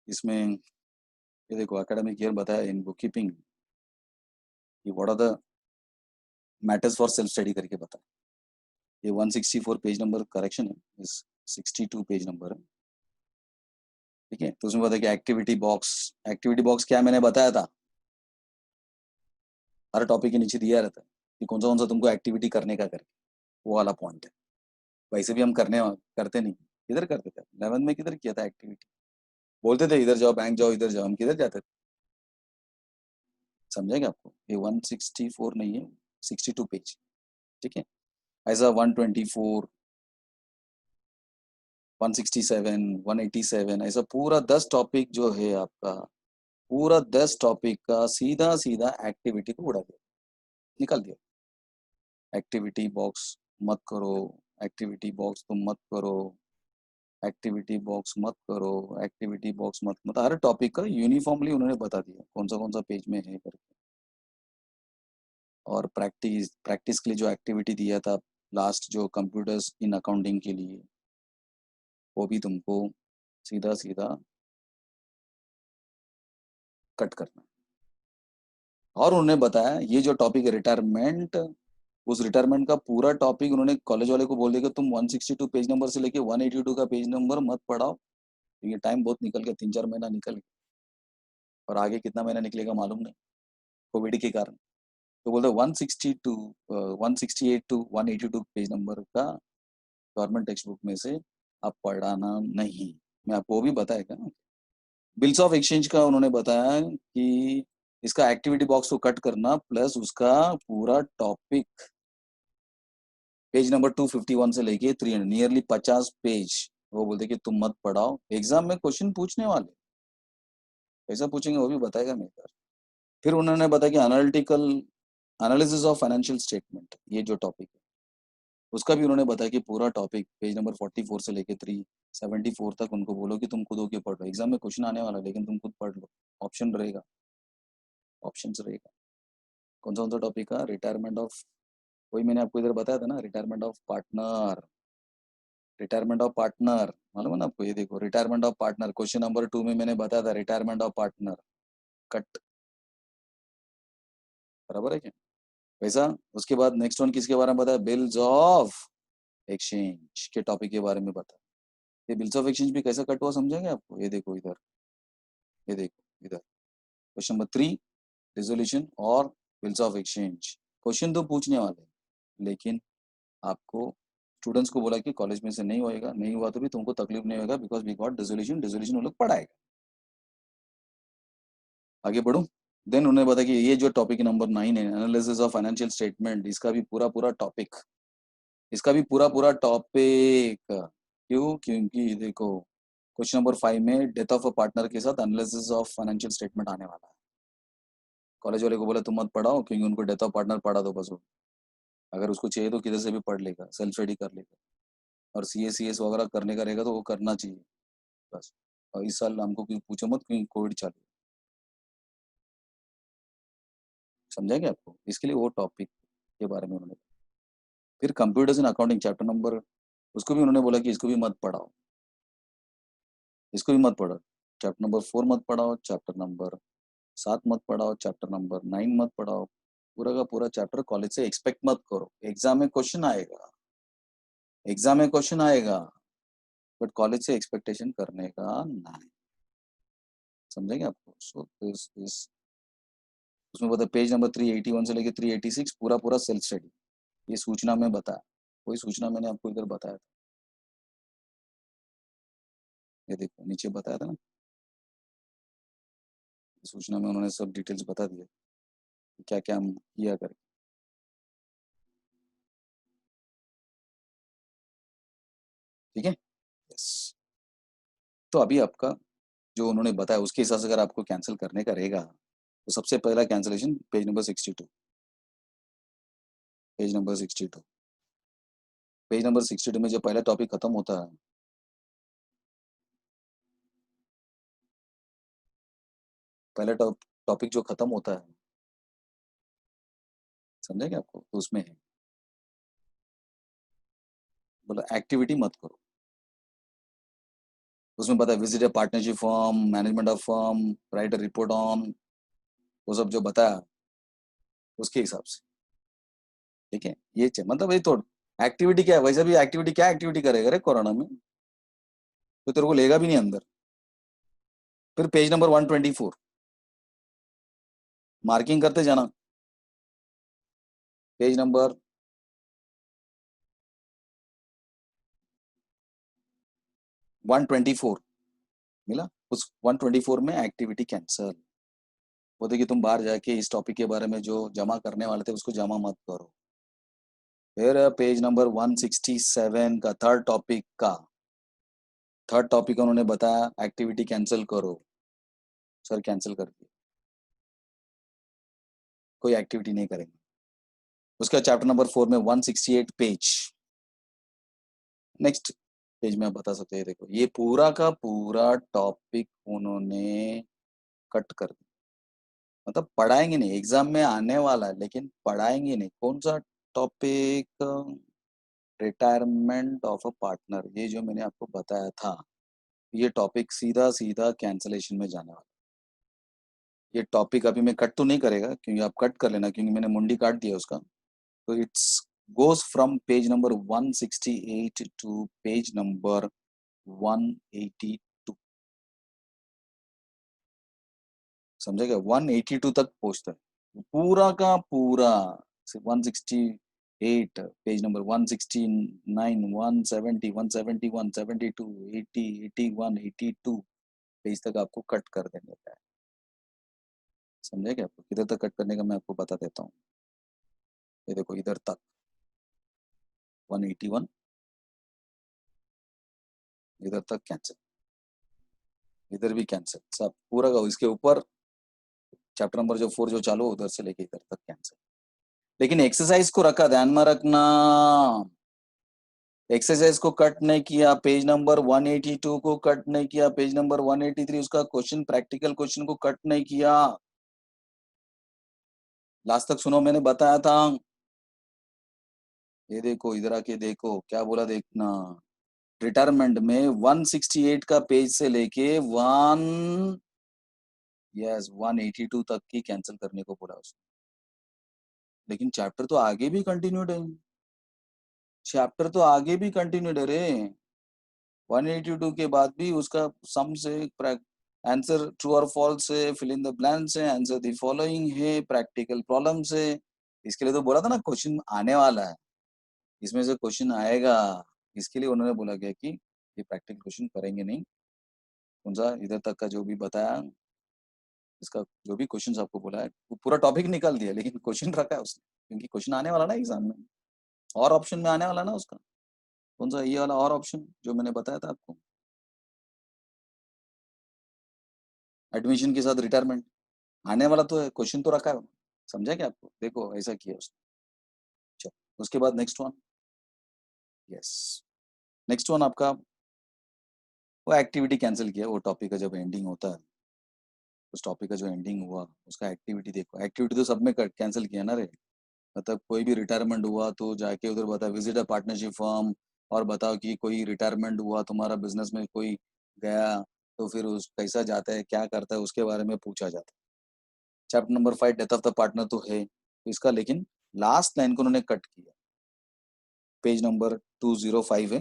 इसमें, ये देखो एकेडमिक ईयर बताया इन बुक कीपिंग, ये what are the matters for self study करके बताया। ये 164 पेज नंबर करेक्शन है, इस 62 पेज नंबर है, ठीक है? तो उसमें बताया कि एक्टिविटी बॉक्स क्या मैंने बताया था, हर टॉपिक के नीचे दिया रहता है कि कौन सा तुमको एक्टिविटी करने का करके, वो वाला पॉइंट है। वैसे भी हम करते नहीं, किधर करते थे 11th में, किधर किया था एक्टिविटी? बोलते थे इधर जाओ, बैंक जाओ, इधर जाओ, हम किधर जाते थे? समझेगा आपको? ये 164 नहीं है, 62 पेज, ठीक है? ऐसा 124, 167, 187, ऐसा पूरा 10 टॉपिक जो है आपका, पूरा 10 टॉपिक का सीधा सीधा एक्टिविटी को उड़ा दिया, निकाल दिया। एक्टिविटी बॉक्स मत करो, एक्टिविटी बॉक्स तुम मत करो, एक्टिविटी बॉक्स मत करो, एक्टिविटी बॉक्स मत, मतलब हर टॉपिक का यूनिफॉर्मली उन्होंने बता दिया कौन सा पेज में है करके। और प्रैक्टिस प्रैक्टिस के लिए जो एक्टिविटी दिया था लास्ट, जो कंप्यूटर्स इन अकाउंटिंग के लिए, वो भी तुमको सीधा सीधा कट करना। और उन्होंने बताया ये जो टॉपिक है रिटायरमेंट, उस रिटायरमेंट का पूरा टॉपिक उन्होंने कॉलेज वाले को बोल दिया कि तुम 162 पेज नंबर से लेके 182 का पेज नंबर मत पढ़ाओ, क्योंकि टाइम बहुत निकल गया, 3-4 महीना निकल गया, और आगे कितना महीना निकलेगा मालूम नहीं, कोविड के कारण। तो बोलते 162 168 टू 182 पेज नंबर का गवर्नमेंट टेक्स्ट बुक में से आप पढ़ाना नहीं। मैं आपको वो भी बताएगा ना, बिल्स ऑफ एक्सचेंज का उन्होंने बताया कि इसका एक्टिविटी बॉक्स को कट करना, प्लस उसका पूरा टॉपिक पेज नंबर 251 से लेके 300, नियरली 50 पेज, वो बोलते कि तुम मत पढ़ाओ, एग्जाम में क्वेश्चन पूछने वाले, कैसा पूछेंगे वो भी बताएगा मेरे पास। फिर उन्होंने बताया कि analytical analysis of financial statement, ये जो टॉपिक है उसका भी उन्होंने बताया कि पूरा टॉपिक पेज नंबर 44 से लेके 374 तक उनको बोलो कि तुम खुद होके पढ़ लो, एग्जाम में क्वेश्चन आने वाला है, लेकिन तुम खुद पढ़ लो, ऑप्शन रहेगा, ऑप्शंस रहेगा। कौन सा टॉपिक का? रिटायरमेंट ऑफ, वही मैंने आपको इधर बताया था ना, retirement of partner, retirement of partner मालूम है ना आपको? ये देखो retirement of partner, question number 2 में मैंने बताया था रिटायरमेंट ऑफ पार्टनर, कट, बराबर है क्या? वैसा उसके बाद नेक्स्ट वन किसके बारे में बताया? बिल्स ऑफ एक्सचेंज के टॉपिक के बारे में बताया। ये बिल्स ऑफ एक्सचेंज भी कैसा कट हुआ समझेंगे आपको? ये देखो इधर, ये देखो इधर, क्वेश्चन नंबर 3 रिजोल्यूशन और बिल्स ऑफ एक्सचेंज। क्वेश्चन तो पूछने वाले, लेकिन आपको स्टूडेंट्स को बोला कि कॉलेज में से नहीं होएगा, नहीं हुआ तो भी तुमको तकलीफ नहीं होगा, because we got resolution, resolution वो लोग पढ़ाएगा। आगे बढ़ूं, देन उन्होंने बताया कि ये जो टॉपिक नंबर 9 है, एनालिसिस ऑफ फाइनेंशियल स्टेटमेंट, इसका भी पूरा पूरा टॉपिक, इसका भी पूरा पूरा टॉपिक, क्यों? क्योंकि देखो क्वेश्चन नंबर 5 में डेथ ऑफ अ पार्टनर के साथ एनालिसिस ऑफ फाइनेंशियल स्टेटमेंट आने वाला है। कॉलेज वाले को बोला तुम मत पढ़ाओ, क्योंकि उनको डेथ ऑफ पार्टनर पढ़ा दो बस वो। अगर उसको चाहिए तो किधर से भी पढ़ लेगा, सेल्फ स्टडी कर लेगा, और सीएस वगैरह करने का रहेगा तो वो करना चाहिए बस। और इस साल हमको क्यों पूछो मत, क्योंकि कोविड चालू है। समझाएंगे आपको, इसके लिए वो टॉपिक के बारे में उन्होंने। फिर computers in accounting chapter number, उसको भी उन्होंने बोला कि इसको भी मत पढ़ाओ, इसको भी मत पढ़ो, चैप्टर नंबर 4 मत पढ़ाओ, चैप्टर नंबर 7 मत पढ़ाओ, चैप्टर नंबर 9 मत पढ़ाओ, पूरा का पूरा चैप्टर कॉलेज से एक्सपेक्ट मत करो, एग्जाम में क्वेश्चन आएगा, एग्जाम में क्वेश्चन आएगा। बट कॉलेज से एक्सपेक्टेशन करने का नहीं, समझेंगे आपको। सो दिस इज, उसमें बताया पेज नंबर 381 से लेके 386 पूरा पूरा सेल्फ स्टडी, ये सूचना में बताया, कोई सूचना मैंने आपको इधर बताया था, ये देखो नीचे बताया था ना, सूचना में उन्होंने सब डिटेल्स बता दिया क्या क्या हम किया करें। ठीक है, यस। तो अभी आपका जो उन्होंने बताया उसके हिसाब से अगर आपको कैंसिल करने का रहेगा तो सबसे पहला cancellation page number 62, page number 62, page number 62 में जो पहला टॉपिक खत्म होता है, पहला टॉपिक जो खत्म होता है, समझेंगे आपको, तो उसमें है बोला एक्टिविटी मत करो, उसमें बताया visit a partnership firm, management of firm, right a report on, वो सब जो बताया उसके हिसाब से। ठीक है, ये मतलब ये तो एक्टिविटी क्या है, वैसे भी एक्टिविटी क्या एक्टिविटी करेगा रे कोरोना में, तो तेरे को लेगा भी नहीं अंदर। फिर पेज नंबर 124 मार्किंग करते जाना, पेज नंबर 124 मिला, उस 124 में एक्टिविटी कैंसल, वो देखिए तुम बाहर जाके इस टॉपिक के बारे में जो जमा करने वाले थे उसको जमा मत करो। फिर पेज नंबर 167 का थर्ड टॉपिक उन्होंने बताया एक्टिविटी कैंसिल करो, सर कैंसिल कर दिया, कोई एक्टिविटी नहीं करेंगे। उसका चैप्टर नंबर 4 में 168 पेज, नेक्स्ट पेज में आप बता सकते हैं, देखो ये पूरा का पूरा टॉपिक उन्होंने कट कर दिया, मतलब पढ़ाएंगे नहीं, एग्जाम में आने वाला है लेकिन पढ़ाएंगे नहीं। कौन सा topic, retirement of a partner, ये जो मैंने आपको बताया था, ये टॉपिक सीधा सीधा कैंसलेशन में जाने वाला। ये टॉपिक अभी मैं कट तो नहीं करेगा क्योंकि आप कट कर लेना, क्योंकि मैंने मुंडी काट दिया उसका। तो it's goes from page number 168 to page number 182, समझेगा, 182 तक पहुंचता है पूरा का पूरा। 168 पेज नंबर 169, 170, 171, 72, 80, 81, 82 पेज तक आपको कट कर देने का है, समझेगा। आपको किधर तक कट करने का मैं आपको बता देता हूँ, ये देखो इधर तक 181, इधर तक कैंसिल, इधर भी कैंसिल, सब पूरा का इसके ऊपर चैप्टर नंबर जो 4 जो चालू उधर से लेके इधर तक कैंसिल। लेकिन एक्सरसाइज को रखा, ध्यान में रखना, एक्सरसाइज को कट नहीं किया, पेज नंबर 182 को कट नहीं किया, पेज नंबर 183 उसका क्वेश्चन प्रैक्टिकल क्वेश्चन को कट नहीं किया। लास्ट तक सुनो, मैंने बताया था, ये देखो इधर आके देखो क्या बोला देखना, रिटायरमेंट में 168 का पेज से लेके 182 तक की कैंसिल करने को बोला उसने। लेकिन चैप्टर तो आगे भी कंटिन्यूड है, चैप्टर तो आगे भी कंटिन्यूड है रे, 182 के बाद भी उसका सम से आंसर ट्रू और फॉल्स से, फिल इन द ब्लैंक्स है, आंसर द फॉलोइंग है, प्रैक्टिकल प्रॉब्लम से। इसके लिए तो बोला था ना क्वेश्चन आने वाला है, इसमें से क्वेश्चन आएगा, इसके लिए उन्होंने बोला गया कि ये प्रैक्टिकल क्वेश्चन करेंगे नहीं। कौन सा, इधर तक का जो भी बताया, इसका जो भी क्वेश्चन आपको बोला है वो पूरा टॉपिक निकाल दिया, लेकिन क्वेश्चन रखा है उसने, क्योंकि क्वेश्चन आने वाला ना एग्जाम में, और ऑप्शन में आने वाला ना उसका। कौन सा, ये वाला और ऑप्शन जो मैंने बताया था आपको, एडमिशन के साथ रिटायरमेंट आने वाला तो है, क्वेश्चन तो रखा है, समझा क्या आपको, देखो ऐसा किया उसने। चलो उसके बाद next one, yes, next one आपका वो एक्टिविटी कैंसिल किया, वो टॉपिक का जब एंडिंग होता है, उस टॉपिक का जो एंडिंग हुआ उसका एक्टिविटी देखो, एक्टिविटी तो सब में कैंसिल किया ना रे, मतलब कोई भी रिटायरमेंट हुआ तो जाके उधर बता विजिट अ पार्टनरशिप फर्म, और बताओ कि कोई रिटायरमेंट हुआ तुम्हारा बिजनेस में, कोई गया तो फिर उस कैसा जाता है क्या करता है उसके बारे में पूछा जाता है। Chapter number 5 death of the partner तो है, तो इसका लेकिन लास्ट लाइन को उन्होंने कट किया, पेज नंबर 205 है,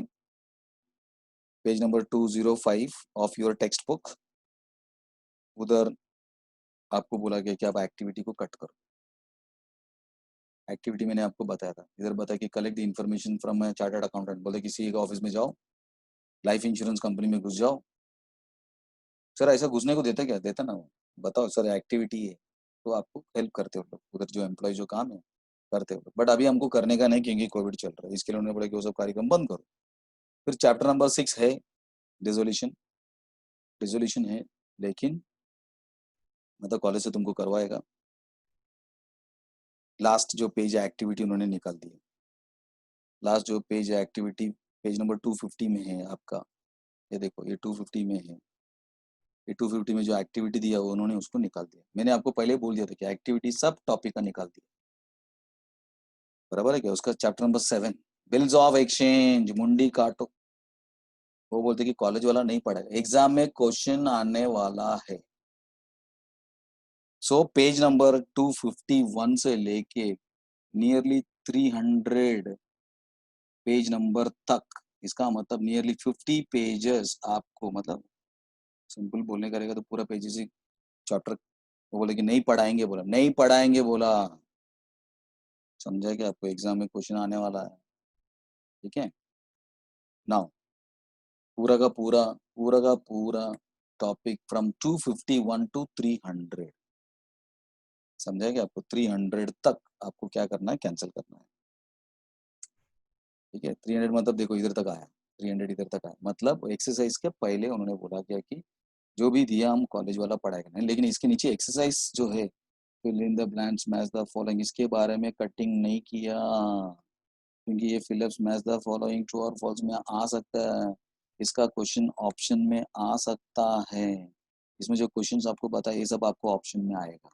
page number 205 of your text book, उधर आपको बोला गया कि आप एक्टिविटी को कट करो। एक्टिविटी मैंने आपको बताया था, इधर बताया कि collect the information from a chartered accountant, बोले किसी एक ऑफिस में जाओ, लाइफ इंश्योरेंस कंपनी में घुस जाओ। सर ऐसा घुसने को देता क्या? देता ना वो। बताओ सर एक्टिविटी है, तो आपको हेल्प करते हो लोग, उधर जो एम्प्लॉय जो काम है करते हो, बट अभी हमको करने का नहीं क्योंकि कोविड चल रहा है, इसके लिए उन्होंने बोला कि वो सब कार्यक्रम बंद करो। फिर चैप्टर नंबर 6 है रिजोल्यूशन। रिजोल्यूशन है, लेकिन मतलब कॉलेज से तुमको करवाएगा। लास्ट जो पेज है एक्टिविटी उन्होंने निकाल दी है। लास्ट जो पेज है एक्टिविटी, पेज नंबर 250 में है आपका, ये देखो ये 250 में है। ये 250 में जो एक्टिविटी दिया वो उन्होंने उसको निकाल दिया। मैंने आपको पहले बोल दिया था कि एक्टिविटी सब टॉपिक का निकाल दिया, बराबर है क्या? उसका chapter number 7 bills of exchange, मुंडी काटो। वो बोलते कि कॉलेज वाला नहीं पढ़ेगा, एग्जाम में क्वेश्चन आने वाला है। सो पेज नंबर 251 से लेके नियरली 300 पेज नंबर तक, इसका मतलब नियरली 50 पेजेस आपको, मतलब सिंपल बोलने करेगा तो पूरा पेजेस ही चैप्टर। वो बोले कि नहीं पढ़ाएंगे, बोला नहीं पढ़ाएंगे, बोला समझा कि आपको एग्जाम में क्वेश्चन आने वाला है। ठीक है, नाउ पूरा का पूरा टॉपिक फ्रॉम 251 टू 300, समझा कि आपको 300 तक आपको क्या करना है, कैंसिल करना है। ठीक है, 300 मतलब देखो इधर तक आया, 300 इधर तक आया, मतलब एक्सरसाइज के पहले उन्होंने बोला क्या कि जो भी दिया हम कॉलेज वाला पढ़ाएगा नहीं, लेकिन इसके नीचे एक्सरसाइज जो है fill in the blanks match the following, इसके बारे में कटिंग नहीं किया, क्योंकि ये fill ups match the following true और फॉल्स में आ सकता है, इसका क्वेश्चन ऑप्शन में आ सकता है। इसमें जो क्वेश्चंस आपको बताया ये सब आपको ऑप्शन में आएगा।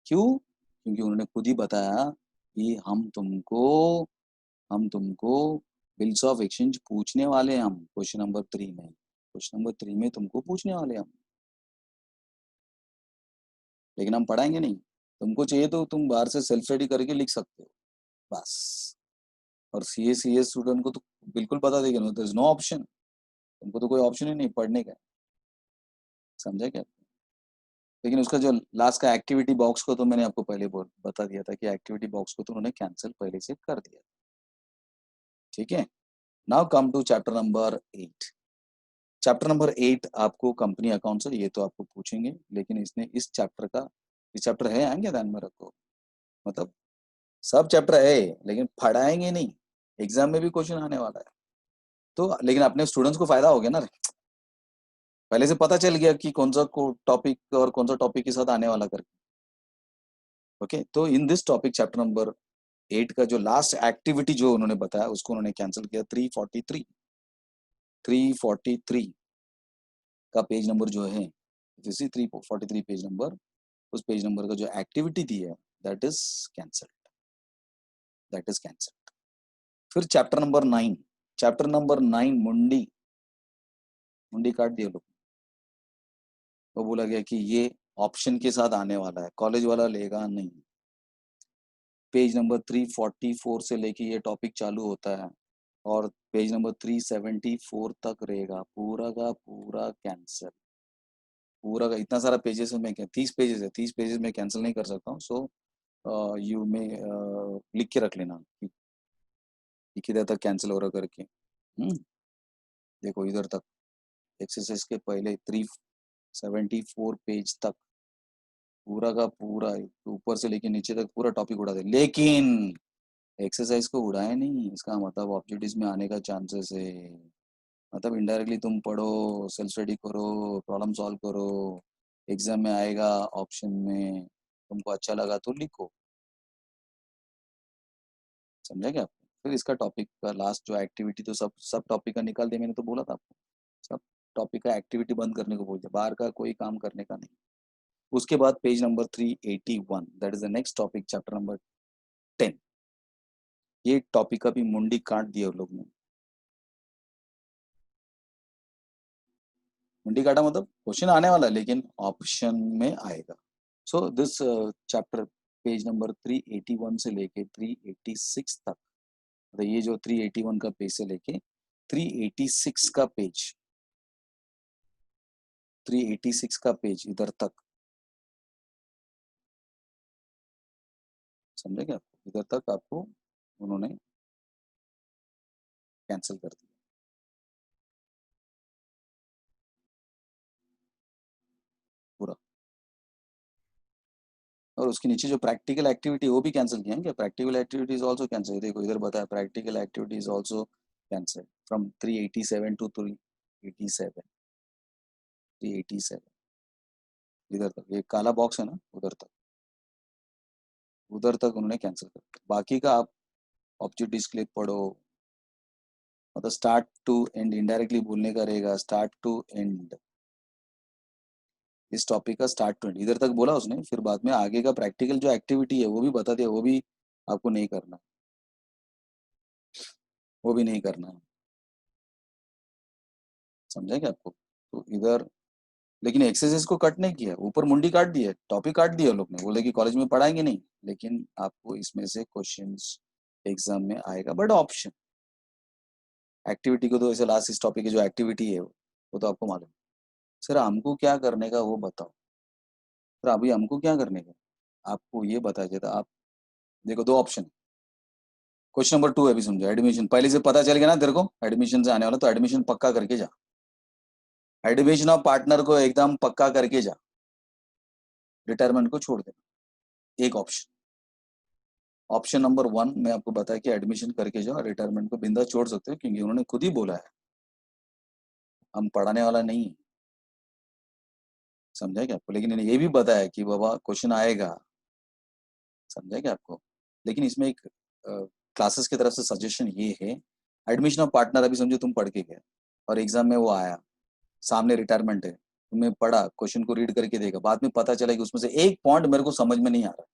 क्यों? क्योंकि उन्होंने खुद ही बताया कि हम तुमको बिल्स ऑफ एक्सचेंज पूछने वाले हैं, हम क्वेश्चन नंबर 3 में, क्वेश्चन नंबर 3 में तुमको पूछने वाले हैं हम, लेकिन हम पढ़ाएंगे नहीं। तुमको चाहिए तो तुम बाहर से सेल्फ स्टडी करके लिख सकते हो बस। और सी एस स्टूडेंट को तो बिल्कुल बता देगा, no there is no option, तुमको तो कोई ऑप्शन ही नहीं पढ़ने का, समझा क्या? लेकिन उसका जो लास्ट का एक्टिविटी बॉक्स को तो मैंने आपको पहले बता दिया था कि एक्टिविटी बॉक्स को तो उन्होंने कैंसिल पहले से कर दिया। ठीक है, now come to chapter number 8। Chapter number 8 आपको कंपनी अकाउंट से, ये तो आपको पूछेंगे, लेकिन इसने इस चैप्टर का, इस चैप्टर है आएंगे ध्यान में रखो, मतलब सब चैप्टर है लेकिन पढ़ाएंगे नहीं, एग्जाम में भी क्वेश्चन आने वाला है तो, लेकिन अपने स्टूडेंट्स को फायदा हो गया ना, पहले से पता चल गया कि कौन सा टॉपिक और कौन सा टॉपिक के साथ आने वाला करके। ओके, तो in this topic chapter number 8 का जो लास्ट एक्टिविटी जो उन्होंने बताया उसको उन्होंने कैंसिल किया। 343 का पेज नंबर जो है, जैसे 343 पेज नंबर, उस पेज नंबर का जो एक्टिविटी दी है that is cancelled, that is cancelled. फिर चैप्टर नंबर 9, चैप्टर नंबर 9 मुंडी, मुंडी काट दिया लोग। वो बोला गया कि ये ऑप्शन के साथ आने वाला है, कॉलेज वाला लेगा नहीं। पेज नंबर 344 से लेके ये टॉपिक चालू होता है और पेज नंबर 374 तक रहेगा, पूरा का पूरा कैंसिल, पूरा का इतना सारा पेजेस में, 30 पेजेस है, 30 पेजेस में कैंसिल नहीं कर सकता हूँ। सो यू में लिख के रख लेना कि किधर तक कैंसिल हो रहा करके। देखो इधर तक एक्सरसाइज के पहले 374 पेज तक पूरा का पूरा ऊपर से लेके नीचे तक पूरा टॉपिक उड़ा दे, लेकिन एक्सरसाइज को उड़ाए नहीं, इसका मतलब ऑब्जेक्टिव्स में आने का चांसेस है, मतलब इनडायरेक्टली तुम पढ़ो, सेल्फ स्टडी करो, प्रॉब्लम सॉल्व करो, एग्जाम में आएगा ऑप्शन में, तुमको अच्छा लगा तो लिखो, समझा क्या आपको? फिर इसका टॉपिक का लास्ट जो एक्टिविटी, तो सब सब टॉपिक का निकाल दिया, मैंने तो बोला था आपको, सब टॉपिक का एक्टिविटी बंद करने को बोल दिया, बाहर का कोई काम करने का नहीं। उसके बाद page number 381, that is the next topic, chapter number 10। ये टॉपिक का भी मुंडी काट दिया लोग ने। मुंडी काटा मतलब क्वेश्चन आने वाला है लेकिन ऑप्शन में आएगा। So this chapter page number 381 से लेके 386 तक, मतलब ये जो 381 का पेज से लेके 386 का पेज, 386 का पेज इधर तक, समझे क्या? इधर तक आपको उन्होंने कैंसिल कर दिया। पूरा। और उसके नीचे जो प्रैक्टिकल एक्टिविटी वो भी कैंसिल किया है क्या? Practical activities also cancel. देखो इधर बताया practical activities also cancel from 387 to 387, 387 इधर तक, ये काला बॉक्स है ना, उधर तक, उधर तक उन्होंने कैंसिल कर दिया। बाकी का आप ऑब्जेक्ट डिस्प्ले पढ़ो, मतलब स्टार्ट टू एंड इनडायरेक्टली बोलने का रहेगा, स्टार्ट टू एंड, इस टॉपिक का स्टार्ट टू एंड इधर तक बोला उसने, फिर बाद में आगे का प्रैक्टिकल जो एक्टिविटी है वो भी बता दिया, वो भी आपको नहीं करना, वो भी नहीं करना है, समझा क्या आपको? तो इधर लेकिन एक्सरसाइज को कट नहीं किया, ऊपर मुंडी काट दी है, टॉपिक काट दिया लोग ने, बोले कि कॉलेज में पढ़ाएंगे नहीं, लेकिन आपको इसमें से क्वेश्चंस एग्जाम में आएगा, बट ऑप्शन एक्टिविटी को तो ऐसे लास्ट इस टॉपिक की जो एक्टिविटी है वो तो आपको मालूम है। सर हमको क्या करने का वो बताओ। सर अभी हमको क्या करने का, आपको ये बताया जाता। आप देखो दो ऑप्शन, क्वेश्चन नंबर 2 है, अभी समझो, एडमिशन पहले से पता चल गया ना तेरे को, एडमिशन से आने वाला, तो एडमिशन पक्का करके जा, एडमिशन ऑफ पार्टनर को एकदम पक्का करके जा, रिटायरमेंट को छोड़ देना। एक ऑप्शन, ऑप्शन नंबर 1 में आपको बताया कि एडमिशन करके जाओ, रिटायरमेंट को बिंदा छोड़ सकते हो, क्योंकि उन्होंने खुद ही बोला है हम पढ़ाने वाला नहीं है, समझा क्या आपको? लेकिन इन्हें ये भी बताया कि बाबा क्वेश्चन आएगा, समझा क्या आपको? लेकिन इसमें एक क्लासेस की तरफ से सजेशन ये है, एडमिशन ऑफ पार्टनर अभी समझो तुम पढ़ के गए और एग्जाम में वो आया, सामने रिटायरमेंट है, तुमने पढ़ा, क्वेश्चन को रीड करके देखा, बाद में पता चला कि उसमें से एक पॉइंट मेरे को समझ में नहीं आ रहा,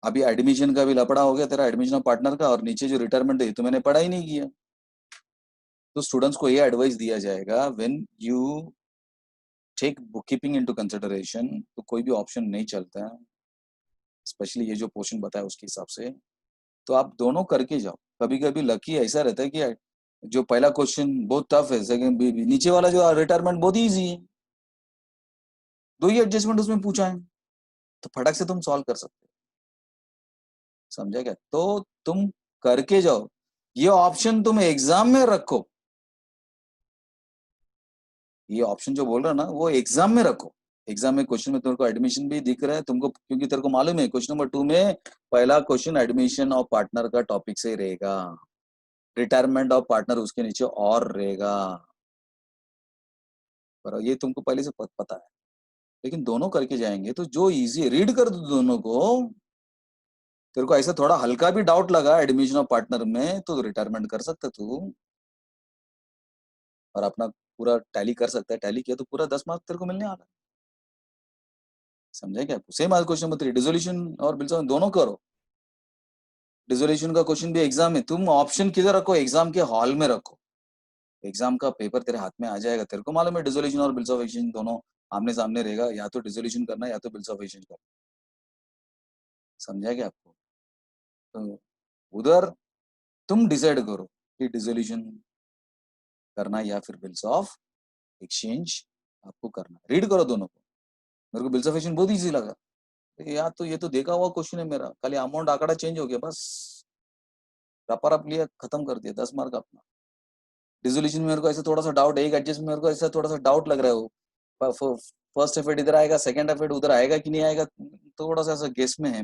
अभी एडमिशन का भी लफड़ा हो गया तेरा, एडमिशन ऑफ पार्टनर का, और नीचे जो रिटायरमेंट है तो मैंने पढ़ा ही नहीं किया। तो स्टूडेंट्स को ये एडवाइस दिया जाएगा, when you take book keeping into consideration, तो कोई भी ऑप्शन नहीं चलता है, स्पेशली ये जो पोर्शन बताया उसके हिसाब से, तो आप दोनों करके जाओ। कभी कभी लकी ऐसा रहता है कि जो पहला क्वेश्चन बहुत टफ है, सेकंड नीचे वाला जो रिटायरमेंट बहुत इजी है, दो ही एडजस्टमेंट उसमें पूछा है, तो फटक से तुम सॉल्व कर सकते हो, समझा क्या? तो तुम करके जाओ, ये ऑप्शन तुम एग्जाम में रखो, ये ऑप्शन जो बोल रहा ना वो एग्जाम में रखो, एग्जाम में क्वेश्चन में तेरे को एडमिशन भी दिख रहा है तुमको, क्योंकि तेरे को मालूम है क्वेश्चन नंबर 2 में पहला क्वेश्चन एडमिशन ऑफ पार्टनर का टॉपिक से रहेगा, रिटायरमेंट ऑफ पार्टनर उसके नीचे और रहेगा, पर ये तुमको पहले से पता है। लेकिन दोनों करके जाएंगे तो जो इजी, रीड कर दो दोनों को, तेरे को ऐसा थोड़ा हल्का भी डाउट लगा एडमिशन ऑफ पार्टनर में तो रिटायरमेंट कर सकता तू, और अपना पूरा टैली कर सकता है, टैली किया तो पूरा 10 मार्क्स तेरे को मिलने वाला है, समझे क्या? सेम आज क्वेश्चन नंबर 3 डिसोल्यूशन और बिल्स दोनों करो, डिसोल्यूशन का क्वेश्चन भी एग्जाम में, तुम ऑप्शन किधर रखो, एग्जाम के हॉल में रखो, एग्जाम का पेपर तेरे हाथ में आ जाएगा, तेरे को मालूम है डिसोल्यूशन और बिल्स ऑफ एक्सचेंज दोनों आमने सामने रहेगा, या तो डिसोल्यूशन करना या तो बिल्स ऑफ एक्सचेंज करना, समझा क्या आपको? तो उधर तुम डिसाइड करो कि डिसोल्यूशन करना या फिर बिल्स ऑफ एक्सचेंज आपको करना, रीड करो दोनों को। मेरे को बिल्स ऑफ एक्सचेंज बहुत इजी लगा, यार तो ये तो देखा हुआ क्वेश्चन है मेरा, खाली अमाउंट आंकड़ा चेंज हो गया बस, रपा रप लिया, खत्म कर दिया, 10 मार्क अपना। डिसोल्यूशन में मेरे को ऐसा थोड़ा सा डाउट है, एक एडजस्ट में मेरे को ऐसा थोड़ा सा डाउट लग रहा है, वो फर्स्ट एफर्ट इधर आएगा, सेकंड एफर्ट उधर आएगा कि नहीं आएगा, थोड़ा सा ऐसा गेस में है।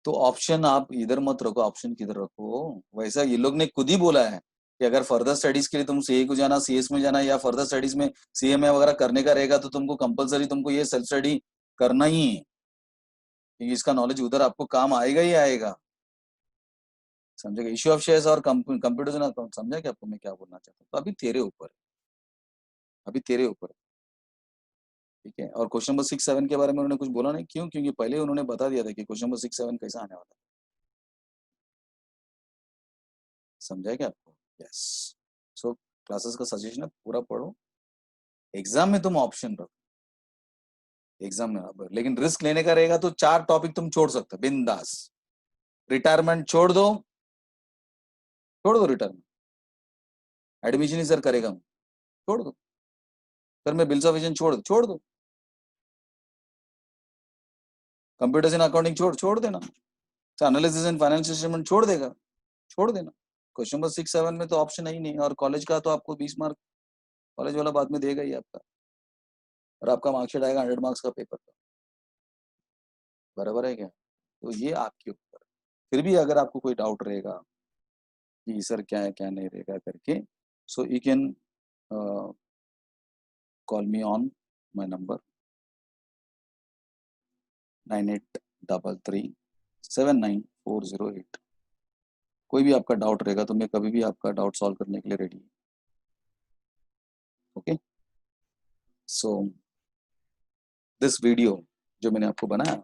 तो ऑप्शन आप इधर मत रखो, ऑप्शन किधर रखो, वैसा ये लोग ने खुद ही बोला है कि अगर फर्दर स्टडीज के लिए तुम सीए को जाना, सीएस में जाना, या फर्दर स्टडीज में सीएमए वगैरह करने का रहेगा, तो तुमको कंपलसरी तुमको ये सेल्फ स्टडी करना ही है, क्योंकि इसका नॉलेज उधर आपको काम आएगा ही आएगा, समझेगा? इश्यू ऑफ शेयर्स और कंप्यूटर अकाउंट, समझा क्या आपको मैं क्या बोलना चाहता हूँ? तो अभी तेरे ऊपर है, अभी तेरे ऊपर है, ठीक है? और क्वेश्चन नंबर 6-7 के बारे में उन्होंने कुछ बोला नहीं, क्यों? क्योंकि पहले उन्होंने बता दिया था कि क्वेश्चन नंबर 6-7 कैसा आने वाला है, समझा क्या आपको? यस। सो क्लासेस का सजेशन है पूरा पढ़ो, एग्जाम में तुम ऑप्शन रखो, एग्जाम में अब लेकिन रिस्क लेने का रहेगा तो 4 टॉपिक तुम छोड़ सकते हो बिंदास, रिटायरमेंट छोड़ दो रिटायरमेंट, एडमिशन ही सर करेगा, छोड़ दो सर, मैं बिल्स ऑफ एडिशन छोड़ दो, कंप्यूटर्स इन अकाउंटिंग छोड़ देना, एनालिसिस एंड फाइनेंशियल स्टेटमेंट छोड़ देना। क्वेश्चन नंबर 6-7 में तो ऑप्शन है ही नहीं, और कॉलेज का तो आपको 20 मार्क कॉलेज वाला बाद में देगा ही आपका, और आपका मार्कशीट आएगा 100 मार्क्स का पेपर का, बराबर है क्या? तो ये आपके ऊपर, फिर भी अगर आपको कोई डाउट रहेगा कि सर क्या है क्या नहीं रहेगा करके, so you can call me on my number 9833794008। कोई भी आपका डाउट रहेगा तो मैं कभी भी आपका डाउट सॉल्व करने के लिए रेडी हूँ। ओके, सो दिस वीडियो जो मैंने आपको बनाया,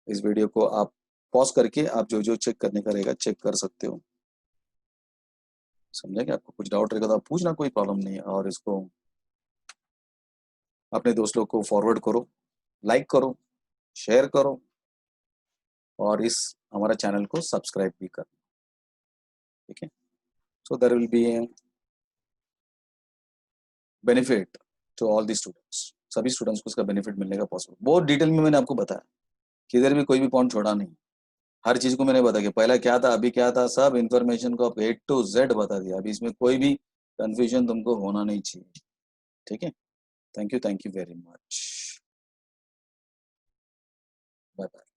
इस वीडियो को आप पॉज करके आप जो जो चेक करने का रहेगा चेक कर सकते हो, समझा? कि आपको कुछ डाउट रहेगा तो आप पूछना, कोई प्रॉब्लम नहीं है। और इसको अपने दोस्त लोग को फॉरवर्ड करो, लाइक करो, शेयर करो, और इस हमारा चैनल को सब्सक्राइब भी करो, ठीक है? So there will be a benefit to all the students, सभी स्टूडेंट्स को इसका बेनिफिट मिलने का पॉसिबल। बहुत डिटेल में मैंने आपको बताया, किधर भी कोई भी पॉइंट छोड़ा नहीं, हर चीज को मैंने बताया कि पहला क्या था अभी क्या था, सब इन्फॉर्मेशन को आप A to Z बता दिया। अभी इसमें कोई भी कंफ्यूजन तुमको होना नहीं चाहिए, ठीक है? Thank you very much, bye bye.